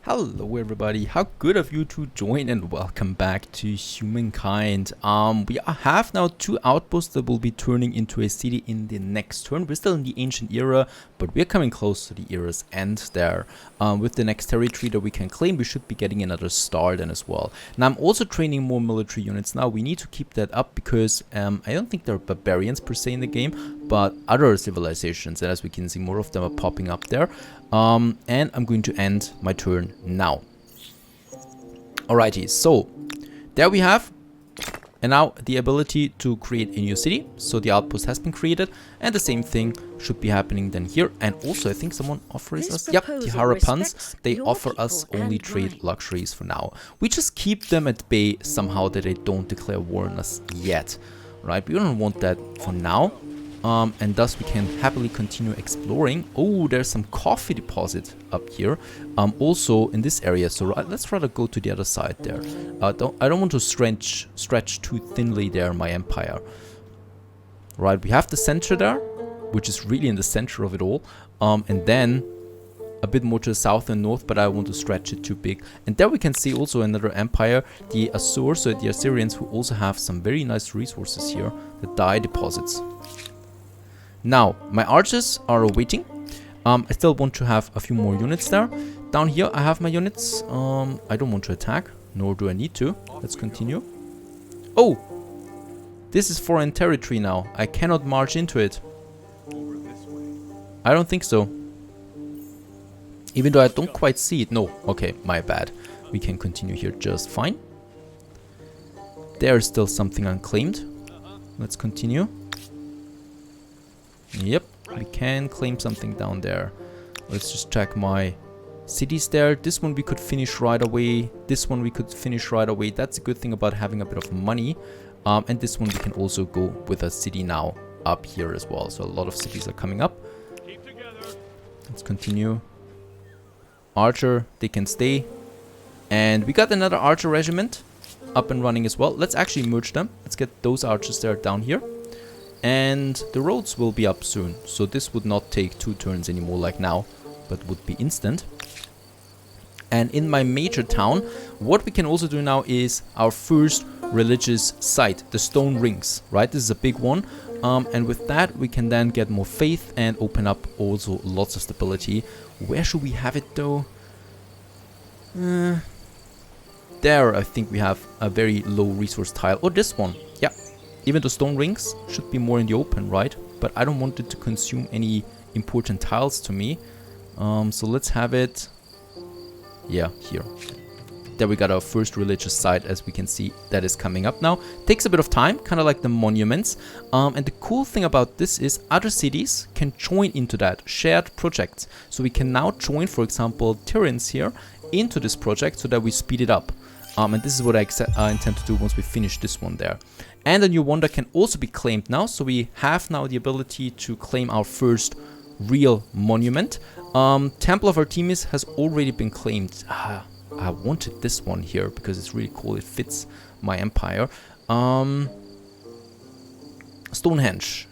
Hello everybody, how good of you to join and welcome back to Humankind. We have now two outposts that will be turning into a city in the next turn. We're still in the ancient era, but we're coming close to the era's end there. With the next territory that we can claim, we should be getting another star then as well. Now I'm also training more military units now. We need to keep that up because I don't think there are barbarians per se in the game, but other civilizations, and as we can see, more of them are popping up there. And I'm going to end my turn now. Alrighty, so there we have, and now the ability to create a new city. So the outpost has been created, and the same thing should be happening then here. And also I think someone offers us, yep, the Harapans, they offer us only trade luxuries for now. We just keep them at bay somehow, that they don't declare war on us yet, right? We don't want that for now. And thus we can happily continue exploring. Oh, there's some coffee deposit up here. Also in this area. So let's rather go to the other side there. I don't want to stretch too thinly there my empire. Right, we have the center there, which is really in the center of it all. And then a bit more to the south and north, but I want to stretch it too big. And there we can see also another empire, the Asurs, so the Assyrians, who also have some very nice resources here, the dye deposits. Now, my archers are waiting. I still want to have a few more units there. Down here, I have my units. I don't want to attack, nor do I need to. Let's continue. Oh! This is foreign territory now. I cannot march into it. I don't think so. Even though I don't quite see it. No, okay, my bad. We can continue here just fine. There's still something unclaimed. Let's continue. Yep, we can claim something down there. Let's just check my cities there. This one we could finish right away. This one we could finish right away. That's a good thing about having a bit of money. And this one we can also go with a city now up here as well. So a lot of cities are coming up. Let's continue. Archer, they can stay. And we got another archer regiment up and running as well. Let's actually merge them. Let's get those archers there down here. And the roads will be up soon, so this would not take 2 turns anymore like now, but would be instant. And in my major town, what we can also do now is our first religious site, the stone rings, right? This is a big one, and with that we can then get more faith and open up also lots of stability. Where should we have it though? There I think we have a very low resource tile, or this one, yeah. Even the stone rings should be more in the open, right? But I don't want it to consume any important tiles to me. So let's have it, yeah, here. There we got our first religious site, as we can see, that is coming up now. Takes a bit of time, kind of like the monuments. And the cool thing about this is other cities can join into that, shared projects. So we can now join, for example, Tyrants here into this project so that we speed it up. And this is what I intend to do once we finish this one there. And a new wonder can also be claimed now. So we have now the ability to claim our first real monument. Temple of Artemis has already been claimed. I wanted this one here because it's really cool. It fits my empire. Stonehenge.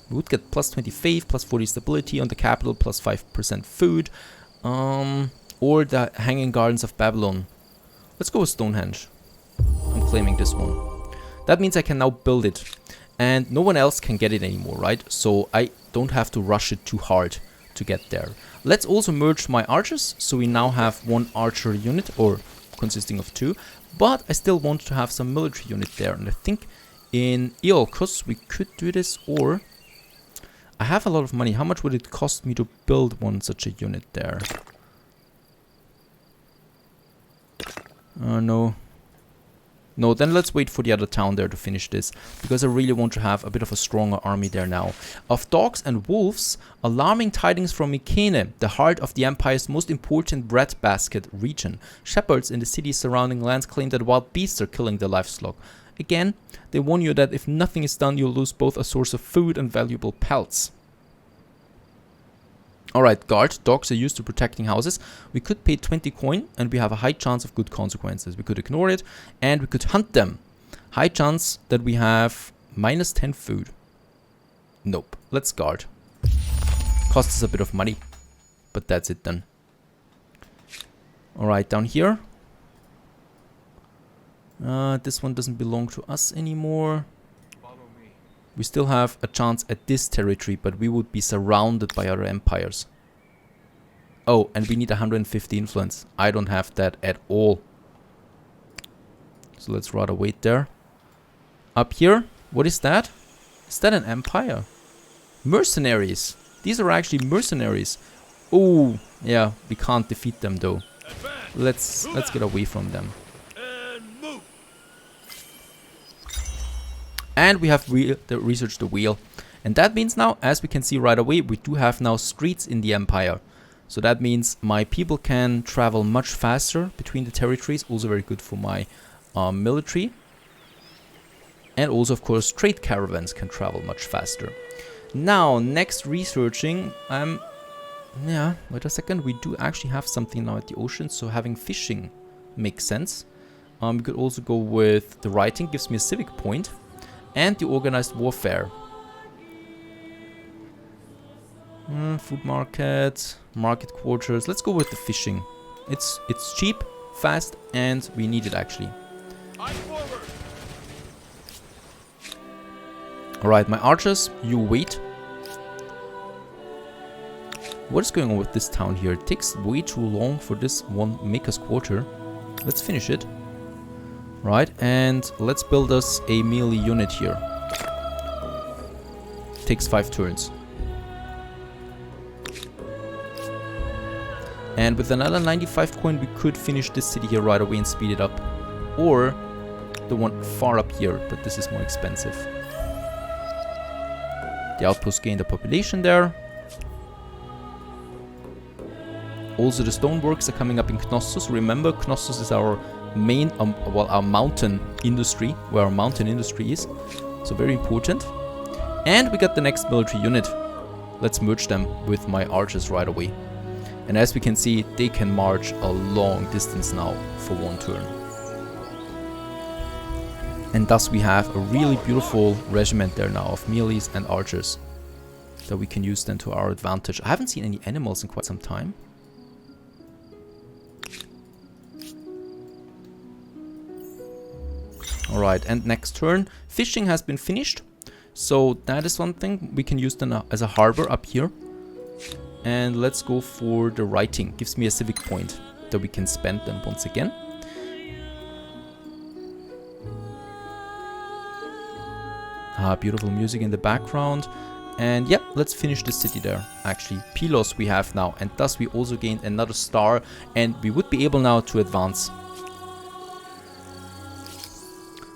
We would get plus 20 faith, plus 40 stability on the capital, plus 5% food. Or the Hanging Gardens of Babylon. Let's go with Stonehenge. I'm claiming this one. That means I can now build it. And no one else can get it anymore, right? So I don't have to rush it too hard to get there. Let's also merge my archers. So we now have 1 archer unit, or consisting of 2. But I still want to have some military unit there. And I think in Iolcos we could do this, or... I have a lot of money. How much would it cost me to build one such a unit there? No. No, then let's wait for the other town there to finish this, because I really want to have a bit of a stronger army there now. Of dogs and wolves, alarming tidings from Mykene, the heart of the empire's most important breadbasket region. Shepherds in the city's surrounding lands claim that wild beasts are killing their livestock. Again, they warn you that if nothing is done, you'll lose both a source of food and valuable pelts. Alright, guard. Dogs are used to protecting houses. We could pay 20 coin and we have a high chance of good consequences. We could ignore it and we could hunt them. High chance that we have minus 10 food. Nope. Let's guard. Costs us a bit of money, but that's it then. Alright, down here. This one doesn't belong to us anymore. We still have a chance at this territory, but we would be surrounded by other empires. Oh, and we need 150 influence. I don't have that at all. So let's rather wait there. Up here, what is that? Is that an empire? Mercenaries. These are actually mercenaries. Oh, yeah, we can't defeat them though. Let's get away from them. And we have researched the wheel. And that means now, as we can see right away, we do have now streets in the empire. So that means my people can travel much faster between the territories. Also very good for my military. And also, of course, trade caravans can travel much faster. Now, next researching, yeah, wait a second. We do actually have something now at the ocean. So having fishing makes sense. We could also go with the writing, gives me a civic point. And the organized warfare. Food market, market quarters. Let's go with the fishing. It's cheap, fast, and we need it actually. Alright, my archers, you wait. What is going on with this town here? It takes way too long for this one maker's quarter. Let's finish it. Right, and let's build us a melee unit here. Takes 5 turns. And with another 95 coin, we could finish this city here right away and speed it up. Or the one far up here, but this is more expensive. The outpost gained a population there. Also, the stoneworks are coming up in Knossos. Remember, Knossos is our main, well, our mountain industry, where our mountain industry is. So very important. And we got the next military unit. Let's merge them with my archers right away. And as we can see, they can march a long distance now for one turn. And thus we have a really beautiful regiment there now of melees and archers that we can use then to our advantage. I haven't seen any animals in quite some time. Alright, and next turn, fishing has been finished. So that is one thing we can use then as a harbor up here. And let's go for the writing. Gives me a civic point that we can spend then once again. Beautiful music in the background. And yeah, let's finish the city there. Actually, Pylos we have now. And thus we also gained another star. And we would be able now to advance.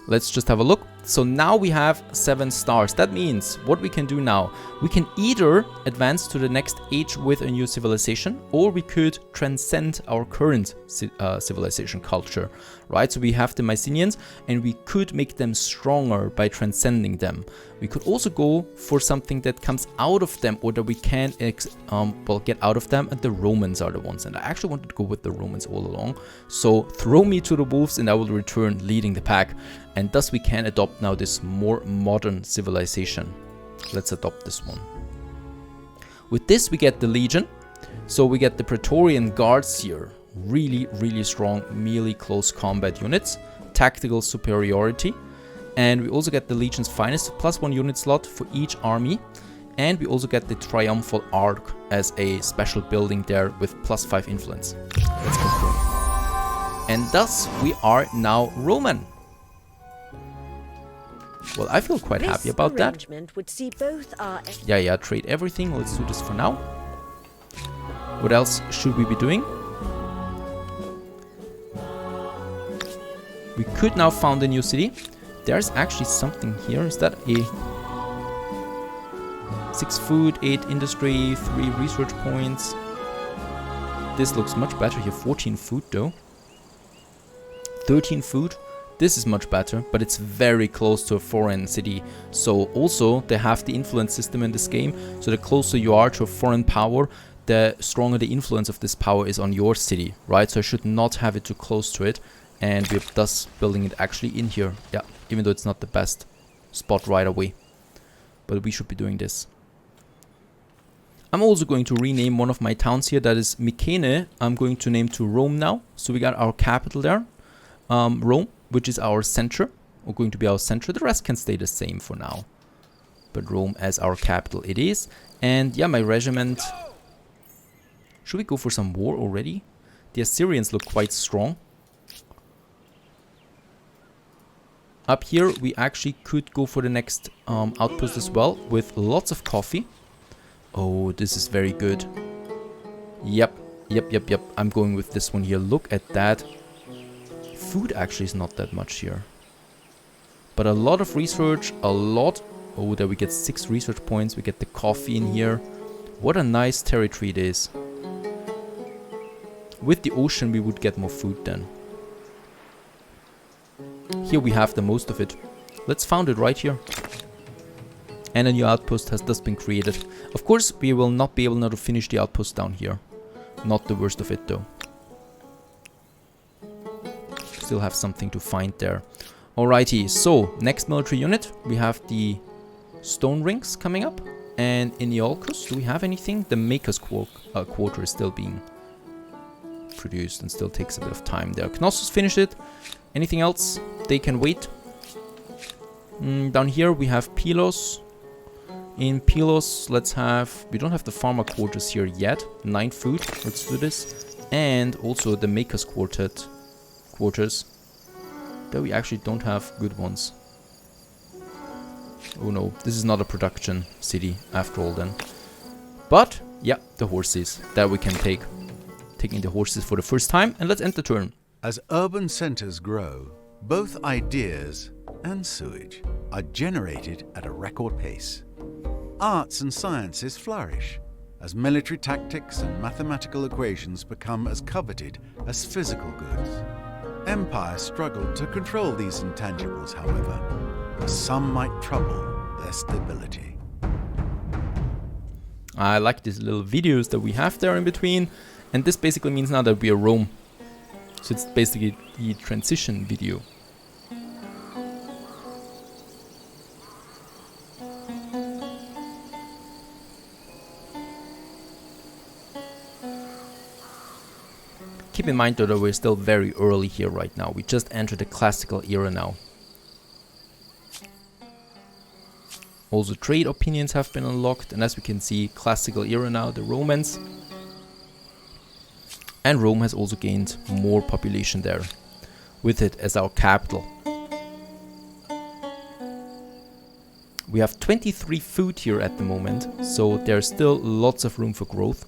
Let's just have a look. So now we have 7 stars. That means what we can do now, we can either advance to the next age with a new civilization, or we could transcend our current civilization culture, right? So we have the Mycenaeans and we could make them stronger by transcending them. We could also go for something that comes out of them or that we can get out of them, and the Romans are the ones. And I actually wanted to go with the Romans all along. So throw me to the wolves and I will return leading the pack. And thus we can adopt now this more modern civilization. Let's adopt this one. With this we get the Legion. So we get the Praetorian Guards here. Really, really strong melee close combat units. Tactical superiority. And we also get the Legion's Finest, +1 unit slot for each army. And we also get the Triumphal Arch as a special building there with +5 influence. Let's confirm. And thus we are now Roman. Well, I feel quite happy about that. Would see both our Yeah, trade everything. Let's do this for now. What else should we be doing? We could now found a new city. There's actually something here. Is that a 6 food, 8 industry, 3 research points? This looks much better here. 14 food though. 13 food. This is much better, but it's very close to a foreign city. So also they have the influence system in this game. So the closer you are to a foreign power, the stronger the influence of this power is on your city, right? So I should not have it too close to it. And we're thus building it actually in here. Yeah, even though it's not the best spot right away. But we should be doing this. I'm also going to rename one of my towns here. That is Mykene. I'm going to name to Rome now. So we got our capital there. Rome, which is our center. Or going to be our center. The rest can stay the same for now. But Rome as our capital it is. And yeah, my regiment... Should we go for some war already? The Assyrians look quite strong. Up here, we actually could go for the next outpost as well, with lots of coffee. Oh, this is very good. Yep. I'm going with this one here. Look at that. Food actually is not that much here. But a lot of research, a lot. Oh, there we get 6 research points. We get the coffee in here. What a nice territory it is. With the ocean, we would get more food then. Here we have the most of it. Let's found it right here. And a new outpost has thus been created. Of course, we will not be able now to finish the outpost down here. Not the worst of it though. Still have something to find there. Alrighty, so next military unit. We have the stone rings coming up. And in Iolcus, do we have anything? The Maker's Quarter is still being produced and still takes a bit of time there. Knossos finished it. Anything else? They can wait. Down here we have Pylos. In Pylos, let's have... We don't have the farmer quarters here yet. 9 food. Let's do this. And also the Maker's quarters. There we actually don't have good ones. Oh no, this is not a production city after all then. But, yeah, the horses. That we can take. Taking the horses for the first time. And let's end the turn. As urban centres grow, both ideas and sewage are generated at a record pace. Arts and sciences flourish as military tactics and mathematical equations become as coveted as physical goods. Empires struggle to control these intangibles, however, as some might trouble their stability. I like these little videos that we have there in between. And this basically means now that we are Rome. So it's basically the transition video. Keep in mind though that we're still very early here right now. We just entered the classical era now. Also trade opinions have been unlocked, and as we can see, classical era now, the Romans. And Rome has also gained more population there, with it as our capital. We have 23 food here at the moment, so there's still lots of room for growth.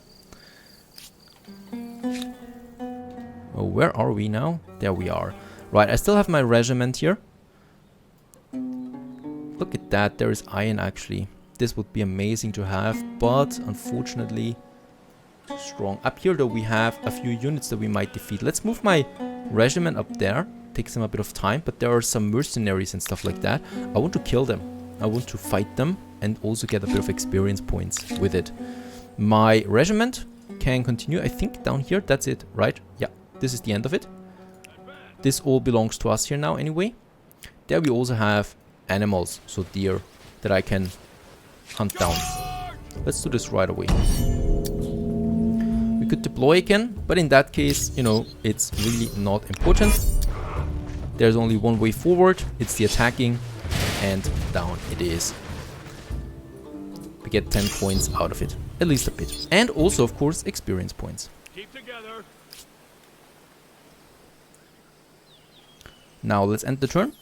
Oh, where are we now? There we are. Right, I still have my regiment here. Look at that, there is iron actually. This would be amazing to have, but unfortunately... strong. Up here though we have a few units that we might defeat. Let's move my regiment up there. Takes them a bit of time, but there are some mercenaries and stuff like that. I want to kill them. I want to fight them and also get a bit of experience points with it. My regiment can continue. I think down here, that's it, right? Yeah, this is the end of it. This all belongs to us here now anyway. There we also have animals, so deer, that I can hunt down. Let's do this right away. We could deploy again, but in that case, you know, it's really not important. There's only one way forward, it's the attacking, and down it is. We get 10 points out of it, at least a bit. And also, of course, experience points. Keep together. Now let's end the turn.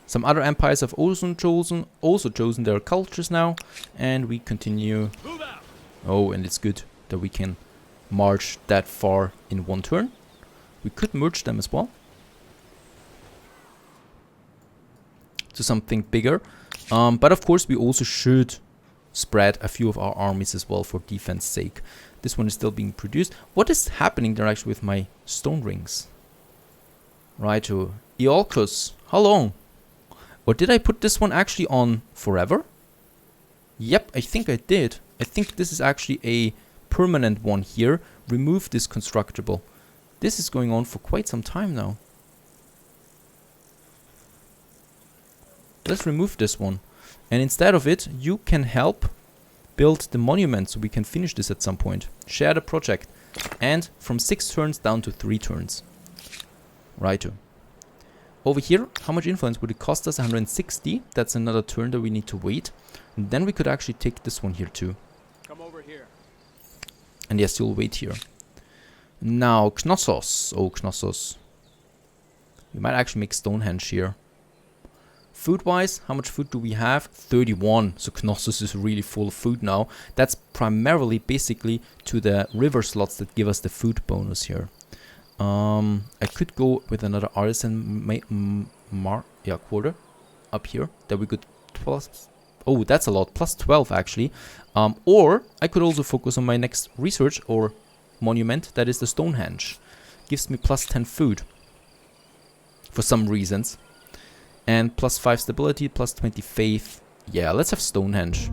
Some other empires have also chosen their cultures now, and we continue. Oh, and it's good that we can march that far in one turn. We could merge them as well to something bigger, but of course we also should spread a few of our armies as well for defense sake. This one is still being produced. What is happening there actually with my stone rings? Right, to Iolcus. How long? Or did I put this one actually on forever? Yep, I think I did. I think this is actually a permanent one here. Remove this constructible. This is going on for quite some time now. Let's remove this one. And instead of it, you can help build the monument so we can finish this at some point. Share the project. And from 6 turns down to 3 turns. Righto. Over here, how much influence would it cost us? 160. That's another turn that we need to wait. And then we could actually take this one here too. Come over here. And yes, you'll wait here. Now, Knossos. Oh, Knossos. We might actually make Stonehenge here. Food-wise, how much food do we have? 31. So Knossos is really full of food now. That's primarily, basically, to the river slots that give us the food bonus here. I could go with another artisan quarter up here. That we could plus... Oh, that's a lot. Plus 12, actually. Or I could also focus on my next research or monument. That is the Stonehenge. Gives me plus 10 food. For some reasons. And plus 5 stability, plus 20 faith. Yeah, let's have Stonehenge.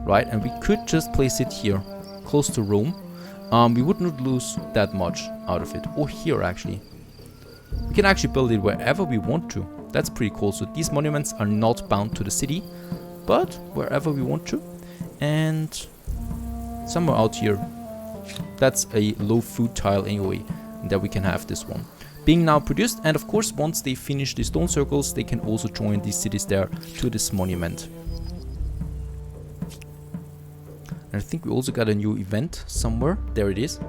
Right, and we could just place it here. Close to Rome. We would not lose that much out of it. Or here, actually. We can actually build it wherever we want to. That's pretty cool. So these monuments are not bound to the city. But wherever we want to. And somewhere out here. That's a low food tile anyway. And that we can have this one. Being now produced, and of course once they finish the stone circles they can also join these cities there to this monument. And I think we also got a new event somewhere. There it is.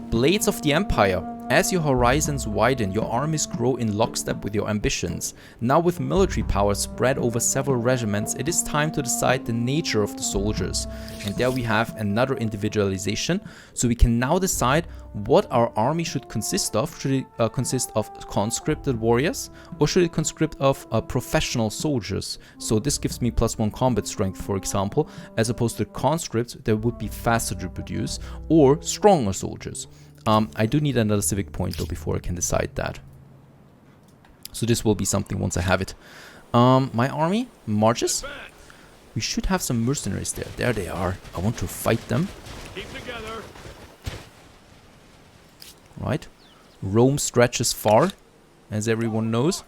Blades of the Empire. As your horizons widen, your armies grow in lockstep with your ambitions. Now with military power spread over several regiments, it is time to decide the nature of the soldiers. And there we have another individualization. So we can now decide what our army should consist of. Should it consist of conscripted warriors? Or should it conscript of professional soldiers? So this gives me plus 1 combat strength, for example, as opposed to conscripts that would be faster to produce, or stronger soldiers. I do need another civic point though before I can decide that. So this will be something once I have it. My army marches. We should have some mercenaries there. There they are. I want to fight them. Keep together. Right. Rome stretches far, as everyone knows.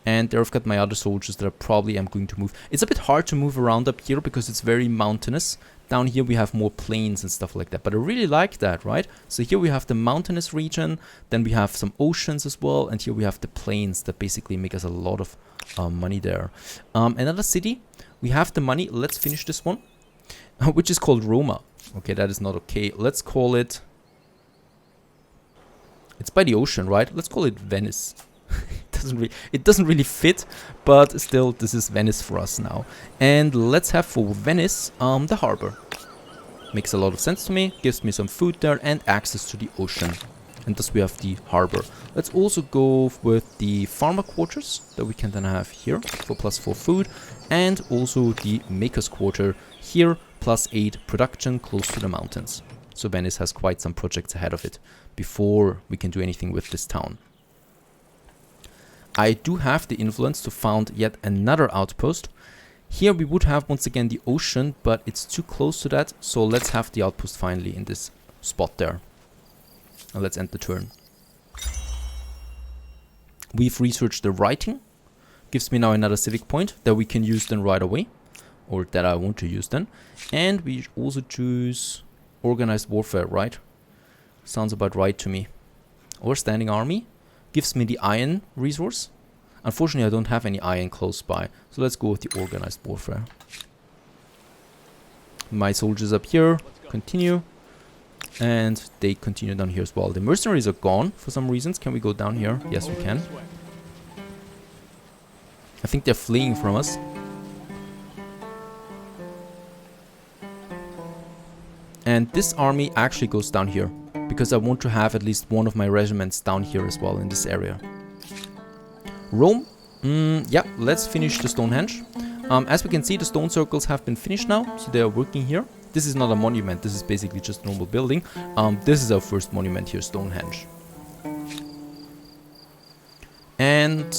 And there I've got my other soldiers that I probably am going to move. It's a bit hard to move around up here because it's very mountainous. Down here we have more plains and stuff like that. But I really like that, right? So here we have the mountainous region. Then we have some oceans as well. And here we have the plains that basically make us a lot of money there. Another city. We have the money. Let's finish this one. Which is called Roma. Okay, that is not okay. Let's call it... It's by the ocean, right? Let's call it Venice. It doesn't really fit, but still this is Venice for us now. And let's have for Venice the harbor. Makes a lot of sense to me, gives me some food there and access to the ocean. And thus we have the harbor. Let's also go with the farmer quarters that we can then have here for plus 4 food. And also the maker's quarter here, plus 8 production close to the mountains. So Venice has quite some projects ahead of it before we can do anything with this town. I do have the influence to found yet another outpost. Here we would have once again the ocean, but it's too close to that. So let's have the outpost finally in this spot there. And let's end the turn. We've researched the writing. Gives me now another civic point that we can use then right away. Or that I want to use then. And we also choose organized warfare, right? Sounds about right to me. Or standing army. Gives me the iron resource. Unfortunately, I don't have any iron close by. So let's go with the organized warfare. My soldiers up here continue. And they continue down here as well. The mercenaries are gone for some reasons. Can we go down here? Yes, we can. I think they're fleeing from us. And this army actually goes down here. Because I want to have at least one of my regiments down here as well in this area. Rome. Yeah, let's finish the Stonehenge. As we can see, the stone circles have been finished now. So they are working here. This is not a monument. This is basically just a normal building. This is our first monument here, Stonehenge. And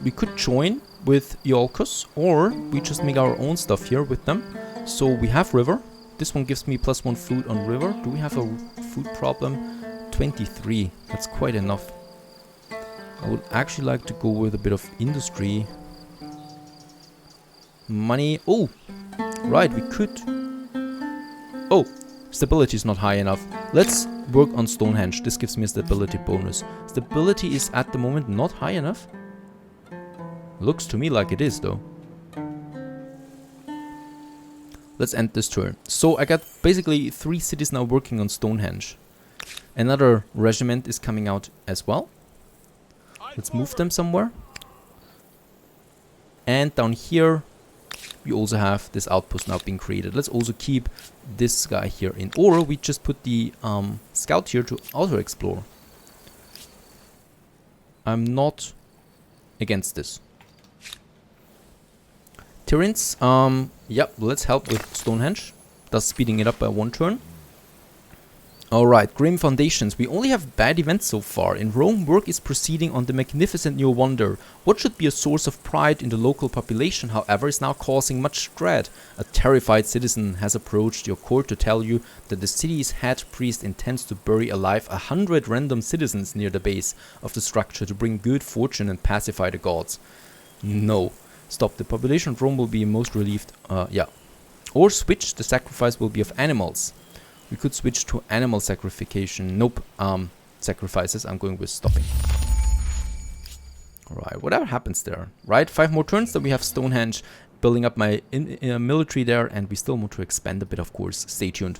we could join with Iolcos. Or we just make our own stuff here with them. So we have river. This one gives me plus 1 food on river. Do we have a food problem? 23. That's quite enough. I would actually like to go with a bit of industry. Money. Oh! Right, we could... Oh, stability is not high enough. Let's work on Stonehenge. This gives me a stability bonus. Stability is at the moment not high enough. Looks to me like it is though. Let's end this turn. So I got basically 3 cities now working on Stonehenge. Another regiment is coming out as well. Let's move them somewhere. And down here we also have this outpost now being created. Let's also keep this guy here in. Or we just put the scout here to auto-explore. I'm not against this. Tyrants, yep, let's help with Stonehenge. Thus speeding it up by 1 turn. Alright, Grim Foundations. We only have bad events so far. In Rome, work is proceeding on the magnificent new wonder. What should be a source of pride in the local population, however, is now causing much dread. A terrified citizen has approached your court to tell you that the city's head priest intends to bury alive 100 random citizens near the base of the structure to bring good fortune and pacify the gods. No. Stop. The population of Rome will be most relieved. Yeah. Or switch. The sacrifice will be of animals. We could switch to animal sacrification. Nope. Sacrifices. I'm going with stopping. Alright, whatever happens there. Right, 5 more turns, then we have Stonehenge building up my military there, and we still want to expand a bit, of course. Stay tuned.